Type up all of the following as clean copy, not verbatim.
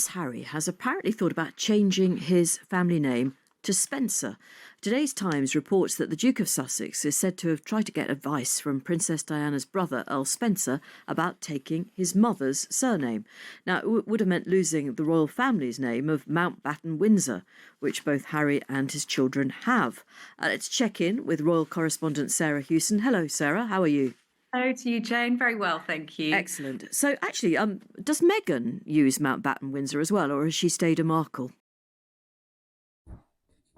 Prince Harry has apparently thought about changing his family name to Spencer. Today's Times reports that the Duke of Sussex is said to have tried to get advice from Princess Diana's brother, Earl Spencer, about taking his mother's surname. Now, it would have meant losing the royal family's name of Mountbatten Windsor, which both Harry and his children have. Let's check in with royal correspondent Sarah Hewson. Hello, Sarah. How are you? Hello to you, Jane. Very well, thank you. Excellent. So, actually, does Meghan use Mountbatten Windsor as well, or has she stayed a Markle?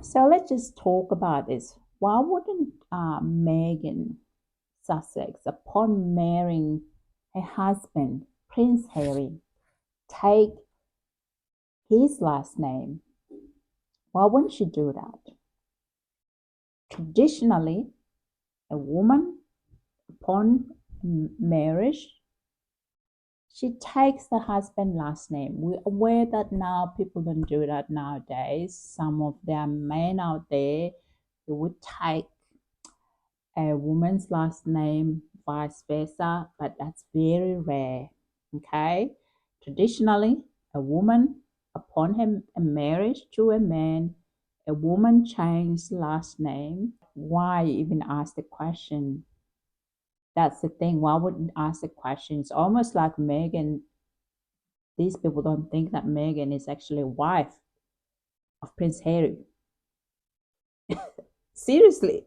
So let's just talk about this. Why wouldn't Meghan Sussex, upon marrying her husband, Prince Harry, take his last name? Why wouldn't she do that? Traditionally, a woman, upon marriage, she takes the husband's last name. We're aware that now people don't do that nowadays. Some of the men out there, they would take a woman's last name, vice versa, but that's very rare. Okay? Traditionally, a woman, upon her marriage to a man, a woman changed last name. Why even ask the question? That's the thing. Why wouldn't ask the question? It's almost like Meghan. These people don't think that Meghan is actually a wife of Prince Harry. Seriously.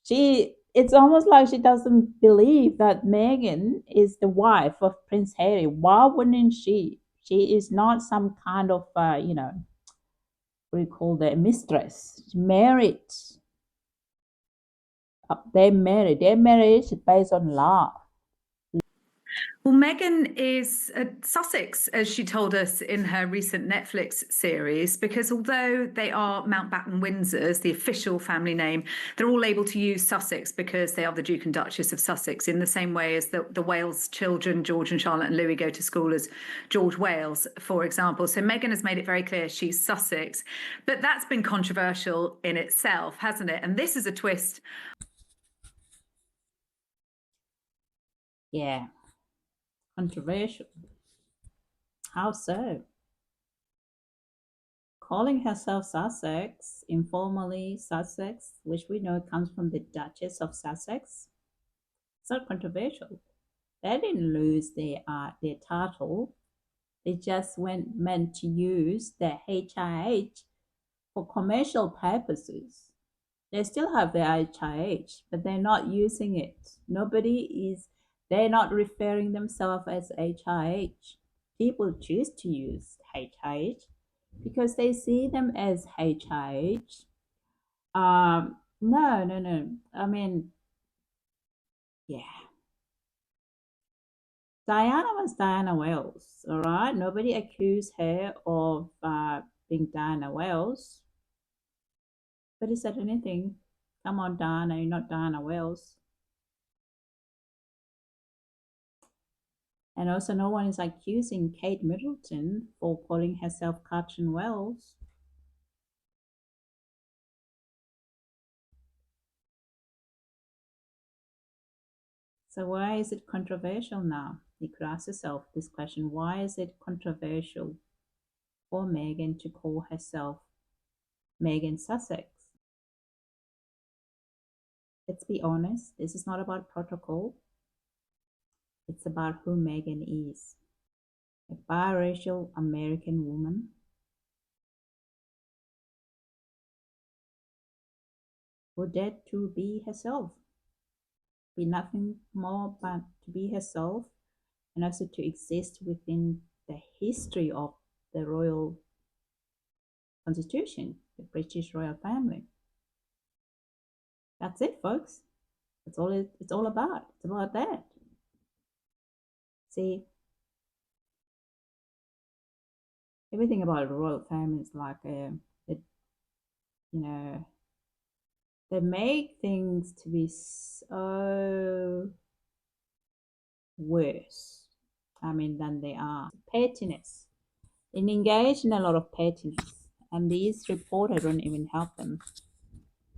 It's almost like she doesn't believe that Meghan is the wife of Prince Harry. Why wouldn't she? She is not some kind of, what do you call that, mistress. She's married. They're married. Their marriage is based on love. Well, Meghan is Sussex, as she told us in her recent Netflix series, because although they are Mountbatten Windsors, the official family name, they're all able to use Sussex because they are the Duke and Duchess of Sussex, in the same way as the Wales children, George and Charlotte and Louis, go to school as George Wales, for example. So Meghan has made it very clear she's Sussex. But that's been controversial in itself, hasn't it? And this is a twist. Yeah. Controversial. How so? Calling herself Sussex, informally Sussex, which we know comes from the Duchess of Sussex, it's not controversial. They didn't lose their title. They just meant to use the HIH for commercial purposes. They still have the HIH, but they're not using it. They're not referring themselves as HIH. People choose to use HIH because they see them as HIH. No. I mean, yeah. Diana was Diana Wells, all right? Nobody accused her of being Diana Wells. But he said anything. Come on, Diana, you're not Diana Wells. And also, no one is accusing Kate Middleton for calling herself Catherine Wells. So why is it controversial now? You could ask yourself this question. Why is it controversial for Meghan to call herself Meghan Sussex? Let's be honest, this is not about protocol. It's about who Meghan is. A biracial American woman who dared to be herself. Be nothing more but to be herself, and also to exist within the history of the royal constitution, the British royal family. That's it, folks. That's all it's all about. It's about that. See, everything about the royal family is like they make things to be so worse, than they are. Pettiness. They engage in a lot of pettiness, and these reporters don't even help them.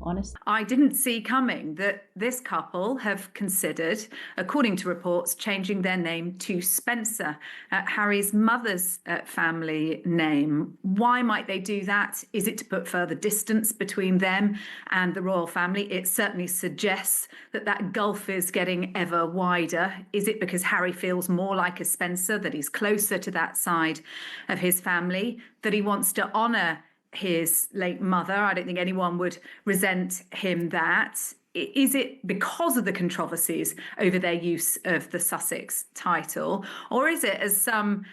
honestly. I didn't see coming that this couple have considered, according to reports, changing their name to Spencer, Harry's mother's family name. Why might they do that? Is it to put further distance between them and the royal family? It certainly suggests that that gulf is getting ever wider. Is it because Harry feels more like a Spencer, that he's closer to that side of his family, that he wants to honour his late mother? I don't think anyone would resent him that. Is it because of the controversies over their use of the Sussex title, or is it, as some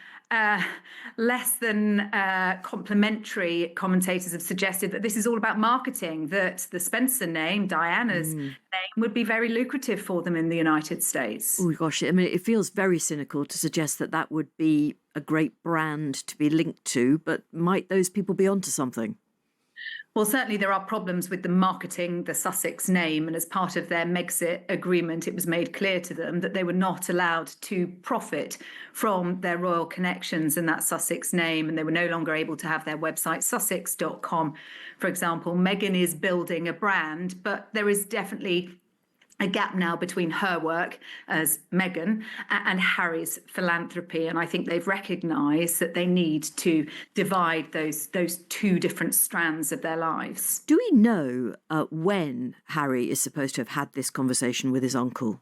less than complimentary commentators have suggested, that this is all about marketing, that the Spencer name, Diana's name, would be very lucrative for them in the United States? Oh gosh, I mean, it feels very cynical to suggest that that would be a great brand to be linked to, but might those people be onto something? Well, certainly there are problems with the marketing the Sussex name, and as part of their Megxit agreement, it was made clear to them that they were not allowed to profit from their royal connections in that Sussex name, and they were no longer able to have their website sussex.com, for example. Meghan is building a brand, but there is definitely a gap now between her work as Meghan and Harry's philanthropy. And I think they've recognised that they need to divide those two different strands of their lives. Do we know when Harry is supposed to have had this conversation with his uncle?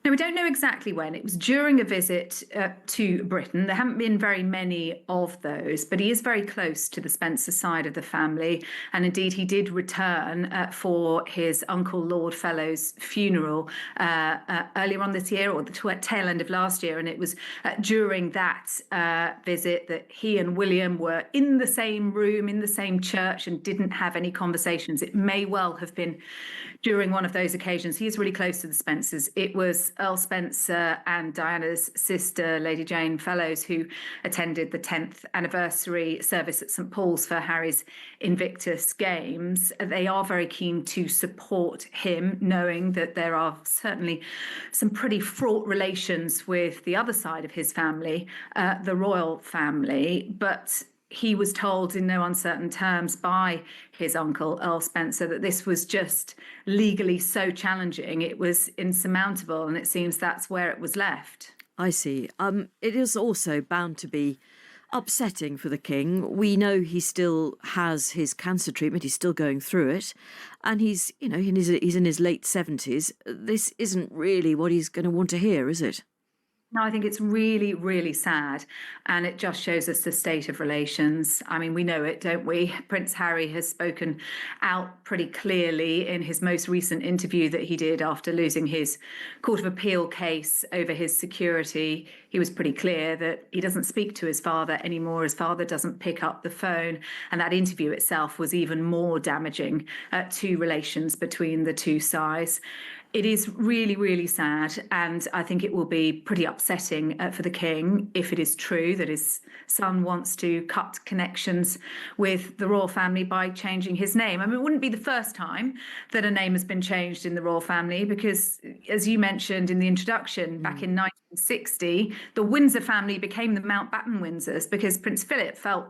No, we don't know exactly when. It was during a visit to Britain. There haven't been very many of those, but he is very close to the Spencer side of the family. And indeed, he did return for his uncle Lord Fellow's funeral earlier on this year, or the tail end of last year. And it was during that visit that he and William were in the same room, in the same church, and didn't have any conversations. It may well have been during one of those occasions. He is really close to the Spencers. It was Earl Spencer and Diana's sister, Lady Jane Fellows, who attended the 10th anniversary service at St Paul's for Harry's Invictus Games. They are very keen to support him, knowing that there are certainly some pretty fraught relations with the other side of his family, the royal family. But he was told in no uncertain terms by his uncle, Earl Spencer, that this was just legally so challenging, it was insurmountable, and it seems that's where it was left. I see. It is also bound to be upsetting for the king. We know he still has his cancer treatment. He's still going through it, and he's in his late 70s. This isn't really what he's going to want to hear, is it? No, I think it's really, really sad. And it just shows us the state of relations. I mean, we know it, don't we? Prince Harry has spoken out pretty clearly in his most recent interview that he did after losing his Court of Appeal case over his security. He was pretty clear that he doesn't speak to his father anymore. His father doesn't pick up the phone. And that interview itself was even more damaging to relations between the two sides. It is really, really sad, and I think it will be pretty upsetting for the king if it is true that his son wants to cut connections with the royal family by changing his name. I mean, it wouldn't be the first time that a name has been changed in the royal family, because, as you mentioned in the introduction, back in 1960, the Windsor family became the Mountbatten Windsors because Prince Philip felt,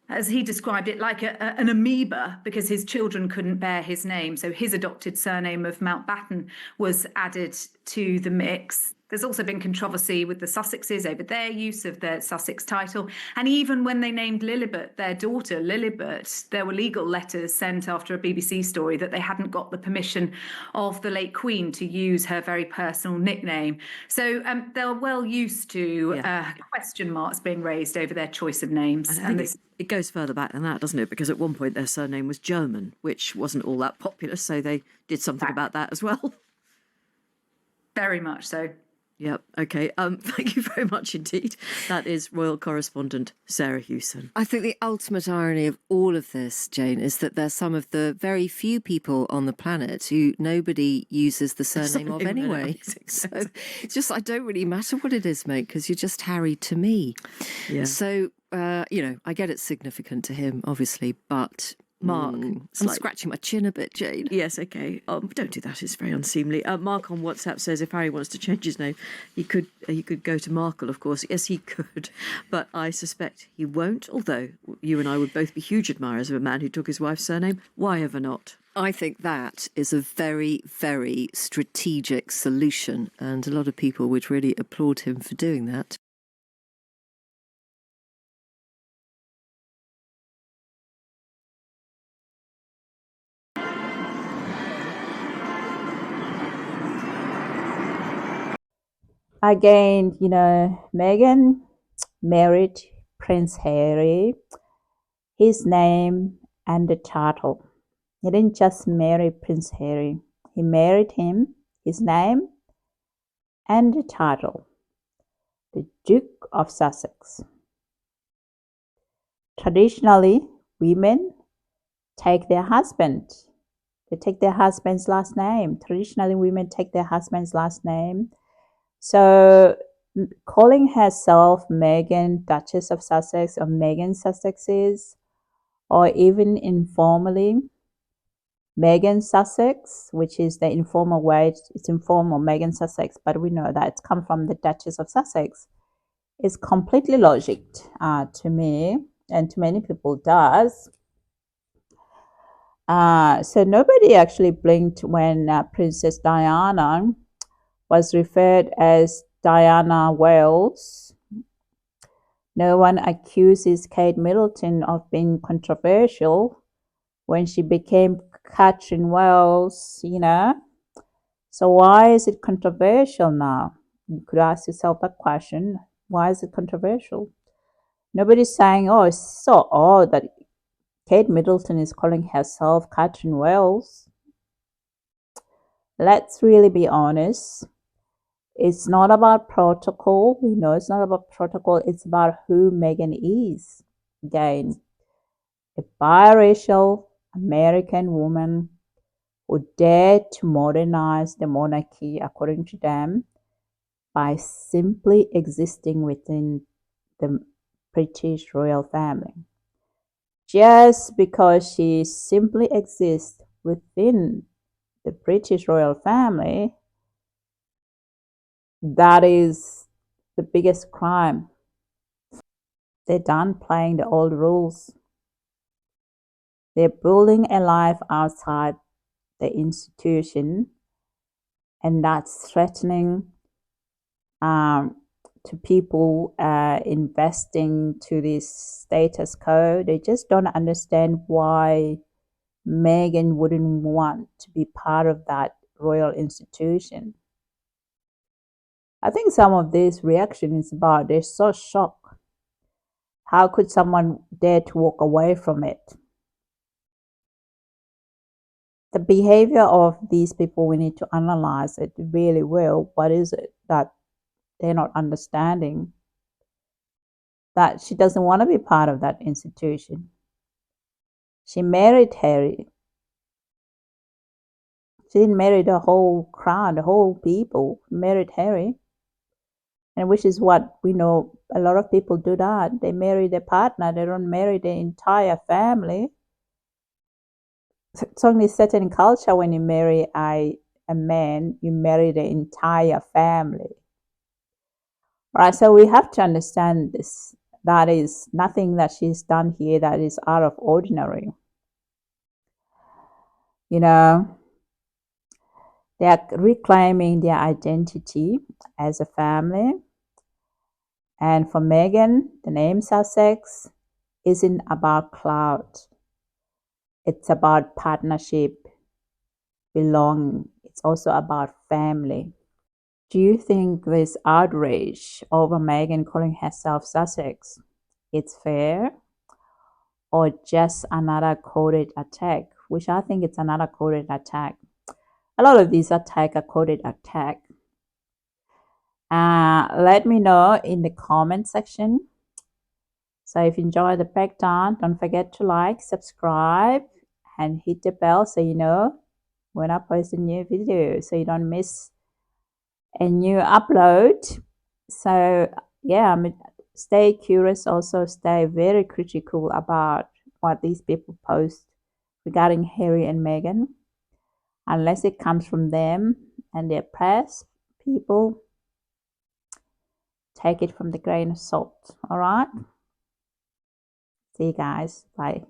as he described it, like an amoeba, because his children couldn't bear his name. So his adopted surname of Mountbatten was added to the mix. There's also been controversy with the Sussexes over their use of their Sussex title. And even when they named Lilibet, their daughter Lilibet, there were legal letters sent after a BBC story that they hadn't got the permission of the late Queen to use her very personal nickname. So they're well used to question marks being raised over their choice of names. And it goes further back than that, doesn't it? Because at one point their surname was German, which wasn't all that popular. So they did something about that as well. Very much so. Yep. Okay. Thank you very much indeed. That is royal correspondent Sarah Hewson. I think the ultimate irony of all of this, Jane, is that they're some of the very few people on the planet who nobody uses the surname of anyway. So it's just, I don't really matter what it is, mate, because you're just Harry to me. Yeah. So, I get it's significant to him, obviously, but Mark, I'm scratching my chin a bit, Jane. Yes, okay. Don't do that. It's very unseemly. Mark on WhatsApp says if Harry wants to change his name, he could go to Markle, of course. Yes, he could, but I suspect he won't. Although you and I would both be huge admirers of a man who took his wife's surname. Why ever not? I think that is a very, very strategic solution, and a lot of people would really applaud him for doing that. Again, Meghan married Prince Harry, his name and the title. He didn't just marry Prince Harry, he married him, his name and the title, the Duke of Sussex. Traditionally, women take their husband. They take their husband's last name. Traditionally, women take their husband's last name. So calling herself Meghan, Duchess of Sussex, or Meghan Sussexes, or even informally Meghan Sussex, which is the informal way, it's informal Meghan Sussex, but we know that it's come from the Duchess of Sussex, is completely logic to me, and to many people does. So nobody actually blinked when Princess Diana was referred as Diana Wales. No one accuses Kate Middleton of being controversial when she became Catherine Wales, So why is it controversial now? You could ask yourself that question. Why is it controversial? Nobody's saying, oh, it's so odd that Kate Middleton is calling herself Catherine Wales. Let's really be honest. It's not about protocol. We know it's not about protocol. It's about who Meghan is. Again, a biracial American woman who dared to modernize the monarchy, according to them, by simply existing within the British royal family. Just because she simply exists within the British royal family, that is the biggest crime. They're done playing the old rules. They're building a life outside the institution, and that's threatening to people investing to this status quo. They just don't understand why Meghan wouldn't want to be part of that royal institution. I think some of this reaction is about they're so shocked. How could someone dare to walk away from it? The behavior of these people, we need to analyze it really well. What is it that they're not understanding? That she doesn't want to be part of that institution. She married Harry. She didn't marry the whole crowd, the whole people. She married Harry. And which is what we know a lot of people do that. They marry their partner, they don't marry the entire family. It's only certain culture when you marry a man, you marry the entire family. Right, so we have to understand this. That is nothing that she's done here that is out of ordinary. They are reclaiming their identity as a family. And for Meghan, the name Sussex isn't about clout. It's about partnership, belonging. It's also about family. Do you think this outrage over Meghan calling herself Sussex, it's fair? Or just another coded attack? Which I think it's another coded attack. A lot of these attacks are coded attack. Let me know in the comment section. So if you enjoy the breakdown, don't forget to like, subscribe, and hit the bell so you know when I post a new video, so you don't miss a new upload. So yeah, stay curious, also stay very critical about what these people post regarding Harry and Meghan, unless it comes from them and their press people. Take it from the grain of salt. All right, see you guys, bye.